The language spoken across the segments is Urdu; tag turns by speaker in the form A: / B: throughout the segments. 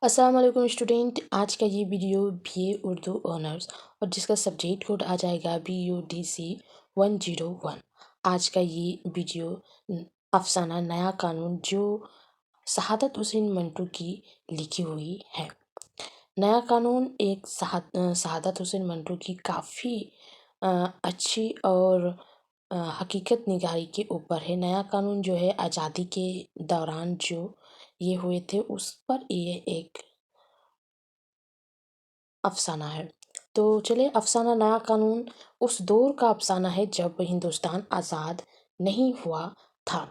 A: السلام علیکم اسٹوڈینٹ، آج کا یہ video B A Urdu honours اور جس کا سبجیکٹ کوڈ آ جائے گا BUDC 101۔ آج کا یہ ویڈیو افسانہ نیا قانون جو سعادت حسین منٹو کی لکھی ہوئی ہے۔ نیا قانون ایک سعادت حسین منٹو کی کافی اچھی اور حقیقت نگاری کے اوپر ہے۔ نیا قانون جو ہے آزادی کے دوران جو یہ ہوئے تھے اس پر یہ ایک افسانہ ہے۔ تو چلے افسانہ نیا قانون اس دور کا افسانہ ہے جب ہندوستان آزاد نہیں ہوا تھا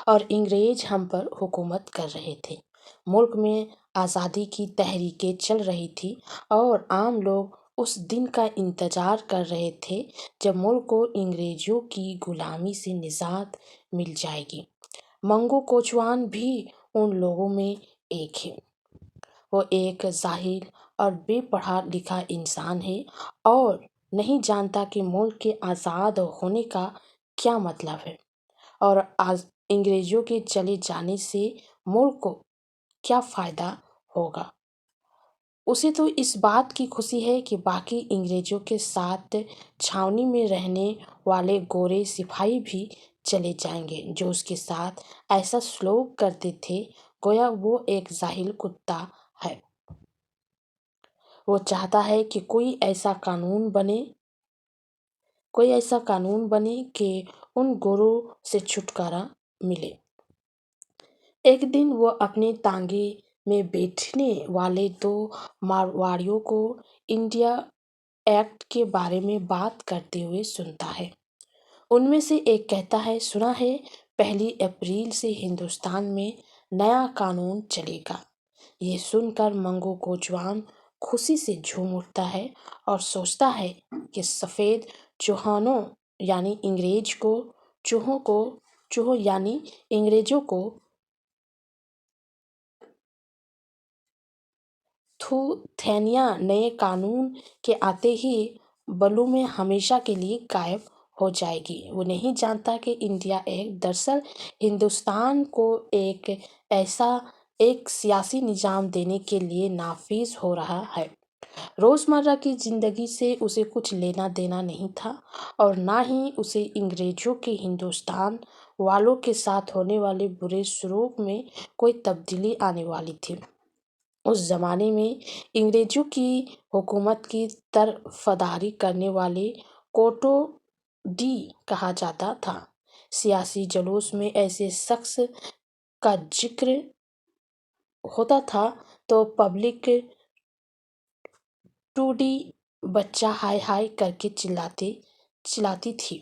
A: اور انگریز ہم پر حکومت کر رہے تھے۔ ملک میں آزادی کی تحریکیں چل رہی تھی اور عام لوگ اس دن کا انتظار کر رہے تھے جب ملک کو انگریزوں کی غلامی سے نجات مل جائے گی۔ منگو کوچوان بھی ان لوگوں میں ایک ہے۔ وہ ایک جاہل اور بے پڑھا لکھا انسان ہے اور نہیں جانتا کہ ملک کے آزاد ہونے کا کیا مطلب ہے اور انگریزوں کے چلے جانے سے ملک کو کیا فائدہ ہوگا۔ اسے تو اس بات کی خوشی ہے کہ باقی انگریزوں کے ساتھ چھاؤنی میں رہنے والے گورے سپاہی بھی چلے جائیں گے جو اس کے ساتھ ایسا سلوک کرتے تھے گویا وہ ایک جاہل کتا ہے۔ وہ چاہتا ہے کہ کوئی ایسا قانون بنے کہ ان گوروں سے چھٹکارا ملے۔ ایک دن وہ اپنے تانگے میں بیٹھنے والے دو مارواڑیوں کو انڈیا ایکٹ کے بارے میں بات کرتے ہوئے سنتا ہے۔ ان میں سے ایک کہتا ہے، سنا ہے 1 اپریل سے ہندوستان میں نیا قانون چلے گا۔ یہ سن کر منگو کوچوان خوشی سے جھوم اٹھتا ہے اور سوچتا ہے کہ سفید چوہوں یعنی انگریزوں کو تھینیا نئے قانون کے آتے ہی بلوں میں ہمیشہ کے لیے غائب ہو جائے گی۔ وہ نہیں جانتا کہ انڈیا ایکٹ دراصل ہندوستان کو ایک سیاسی نظام دینے کے لیے نافذ ہو رہا ہے۔ روزمرہ کی زندگی سے اسے کچھ لینا دینا نہیں تھا اور نہ ہی اسے انگریزوں کے ہندوستان والوں کے ساتھ ہونے والے برے سلوک میں کوئی تبدیلی آنے والی تھی۔ اس زمانے میں انگریزوں کی حکومت کی طرفداری کرنے والے کوٹو ڈی کہا جاتا تھا۔ سیاسی جلوس میں ایسے شخص کا ذکر ہوتا تھا تو پبلک ٹوڈی بچہ ہائے ہائے کر کے چلاتی تھی۔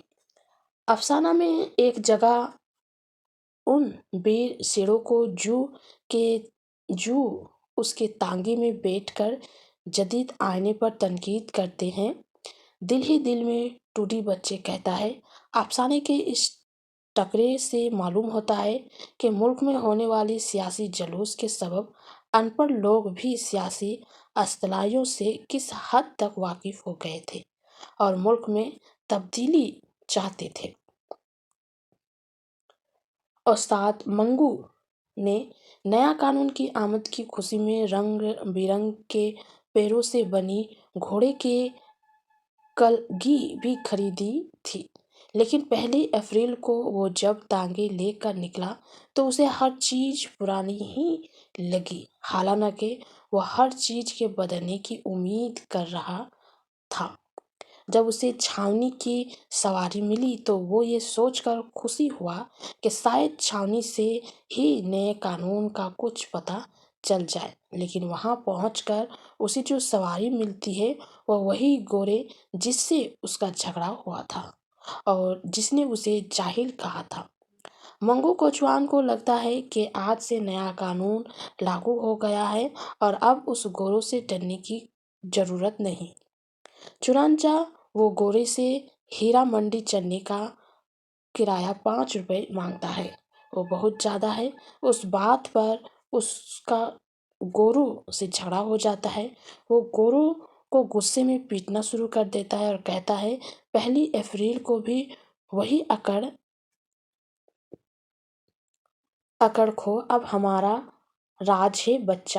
A: افسانہ میں ایک جگہ ان بیر شیروں کو جو اس کے تانگے میں بیٹھ کر جدید آئین پر تنقید کرتے ہیں، دل ہی دل میں ٹوڈی بچہ کہتا ہے، افسانے کے اس ٹکرے سے معلوم ہوتا ہے کہ ملک میں ہونے والے سیاسی جلوس کے سبب ان پڑھ لوگ بھی سیاسی اصطلاحوں سے کس حد تک واقف ہو گئے تھے اور ملک میں تبدیلی چاہتے تھے۔ استاد منگو نے نیا قانون کی آمد کی خوشی میں رنگ برنگ کے پیروں سے بنی گھوڑے کی کلگی بھی خریدی تھی، لیکن 1 اپریل کو وہ جب تانگے لے کر نکلا تو اسے ہر چیز پرانی ہی لگی، حالانکہ وہ ہر چیز کے بدلنے کی امید کر رہا تھا۔ جب اسے چھاؤنی کی سواری ملی تو وہ یہ سوچ کر خوش ہوا کہ شاید چھاؤنی سے ہی نئے قانون کا کچھ پتہ چل جائے، لیکن وہاں پہنچ کر اسے جو سواری ملتی ہے وہ وہی گورے جس سے اس کا جھگڑا ہوا تھا اور جس نے اسے جاہل کہا تھا۔ منگو کوچوان کو لگتا ہے کہ آج سے نیا قانون لاگو ہو گیا ہے اور اب اس گوروں سے ڈرنے کی ضرورت نہیں۔ چنانچہ وہ گورے سے ہیرا منڈی چلنے کا کرایہ 5 روپے مانگتا ہے۔ وہ بہت زیادہ ہے۔ اس بات پر اس کا گوروں سے جھگڑا ہو جاتا ہے۔ وہ گوروں کو غصے میں پیٹنا شروع کر دیتا ہے اور کہتا ہے، 1 اپریل کو بھی وہی اکڑ کھو، اب ہمارا راج ہے بچہ۔